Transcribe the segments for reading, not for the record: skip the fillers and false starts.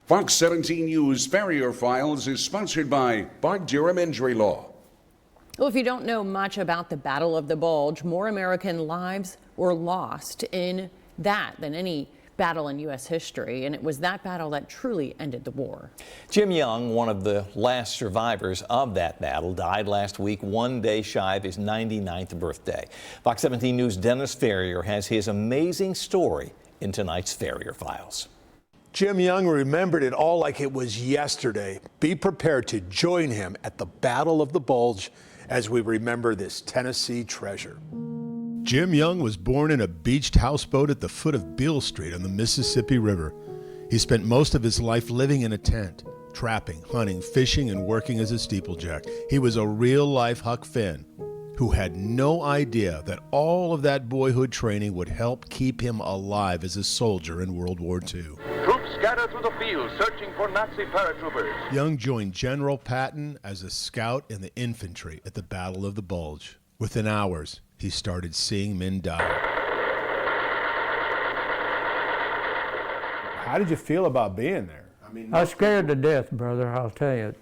Fox 17 News Ferrier Files is sponsored by Bart Durham Injury Law. Well, if you don't know much about the Battle of the Bulge, more American lives were lost in that than any battle in U.S. history, and it was that battle that truly ended the war. Jim Young, one of the last survivors of that battle, died last week, one day shy of his 99th birthday. Fox 17 News' Dennis Ferrier has his amazing story in tonight's Ferrier Files. Jim Young remembered it all like it was yesterday. Be prepared to join him at the Battle of the Bulge as we remember this Tennessee treasure. Jim Young was born in a beached houseboat at the foot of Beale Street on the Mississippi River. He spent most of his life living in a tent, trapping, hunting, fishing, and working as a steeplejack. He was a real-life Huck Finn who had no idea that all of that boyhood training would help keep him alive as a soldier in World War II. Troops scatter through the field searching for Nazi paratroopers. Young joined General Patton as a scout in the infantry at the Battle of the Bulge. Within hours, he started seeing men die. How did you feel about being there? I was scared to death, brother, I'll tell you.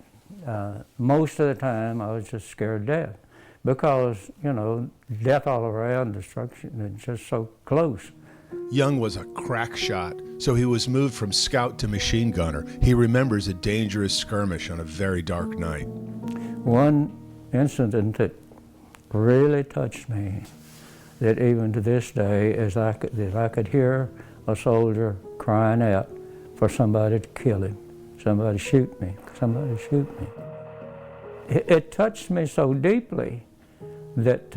Most of the time, I was just scared to death because, you know, death all around, destruction, it's just so close. Young was a crack shot, so he was moved from scout to machine gunner. He remembers a dangerous skirmish on a very dark night. One incident that really touched me, that even to this day, is I could hear a soldier crying out for somebody to kill him. Somebody shoot me, somebody shoot me. It touched me so deeply that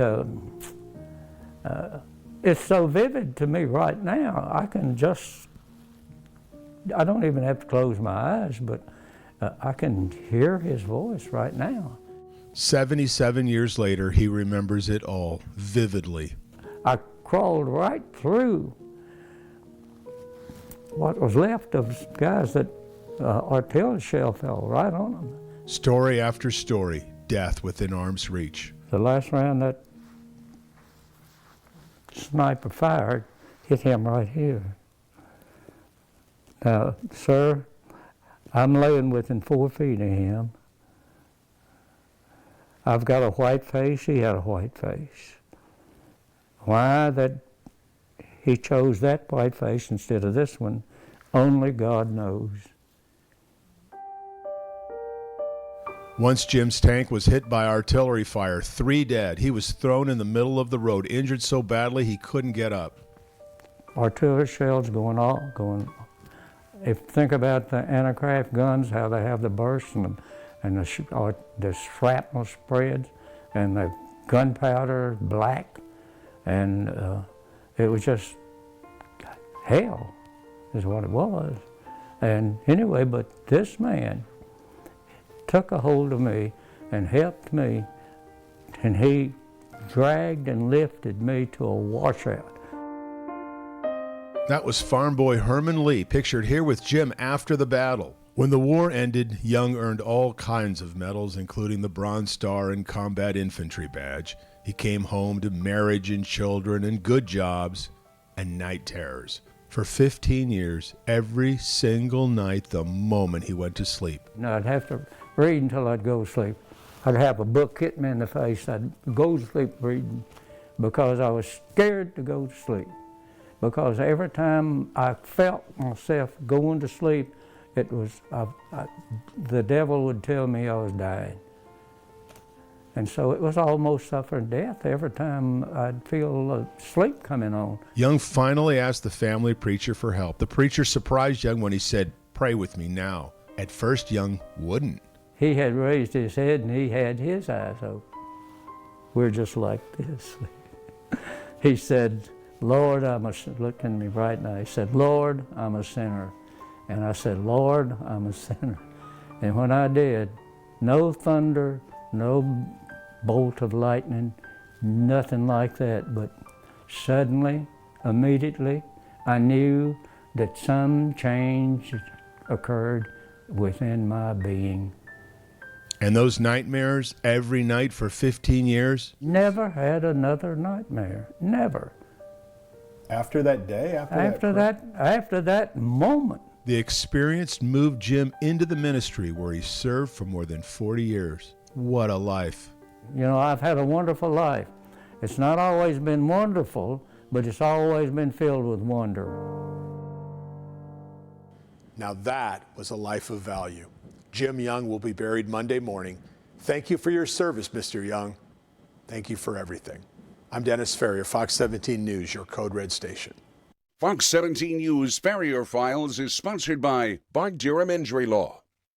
it's so vivid to me right now. I don't even have to close my eyes, but I can hear his voice right now. 77 years later, he remembers it all vividly. I crawled right through what was left of guys that artillery shell fell right on them. Story after story, death within arm's reach. The last round that sniper fired hit him right here. Now, sir, I'm laying within 4 feet of him. I've got a white face, he had a white face. Why that he chose that white face instead of this one, only God knows. Once Jim's tank was hit by artillery fire, 3 dead. He was thrown in the middle of the road, injured so badly he couldn't get up. Artillery shells going. If you think about the anti-craft guns, how they have the bursts and the shrapnel spreads, and the gunpowder black, and it was just hell, is what it was. And anyway, but this man took a hold of me and helped me, and he dragged and lifted me to a washout. That was farm boy Herman Lee, pictured here with Jim after the battle. When the war ended, Young earned all kinds of medals, including the Bronze Star and Combat Infantry Badge. He came home to marriage and children and good jobs and night terrors. For 15 years, every single night, the moment he went to sleep. Now, I'd have to read until I'd go to sleep. I'd have a book hit me in the face. I'd go to sleep reading because I was scared to go to sleep. Because every time I felt myself going to sleep, it was the devil would tell me I was dying. And so it was almost suffering death every time I'd feel sleep coming on. Young finally asked the family preacher for help. The preacher surprised Young when he said, "Pray with me now." At first, Young wouldn't. He had raised his head and he had his eyes open. We're just like this. He said, "Lord, looked at me right now. He said, "Lord, I'm a sinner." And I said, "Lord, I'm a sinner." And when I did, no thunder, no bolt of lightning, nothing like that, but suddenly, immediately, I knew that some change occurred within my being. And those nightmares every night for 15 years? Never had another nightmare, never. After that day? After that moment. The experience moved Jim into the ministry where he served for more than 40 years. What a life. You know, I've had a wonderful life. It's not always been wonderful, but it's always been filled with wonder. Now that was a life of value. Jim Young will be buried Monday morning. Thank you for your service, Mr. Young. Thank you for everything. I'm Dennis Ferrier, Fox 17 News, your Code Red station. Fox 17 News Ferrier Files is sponsored by Bog Durham Injury Law.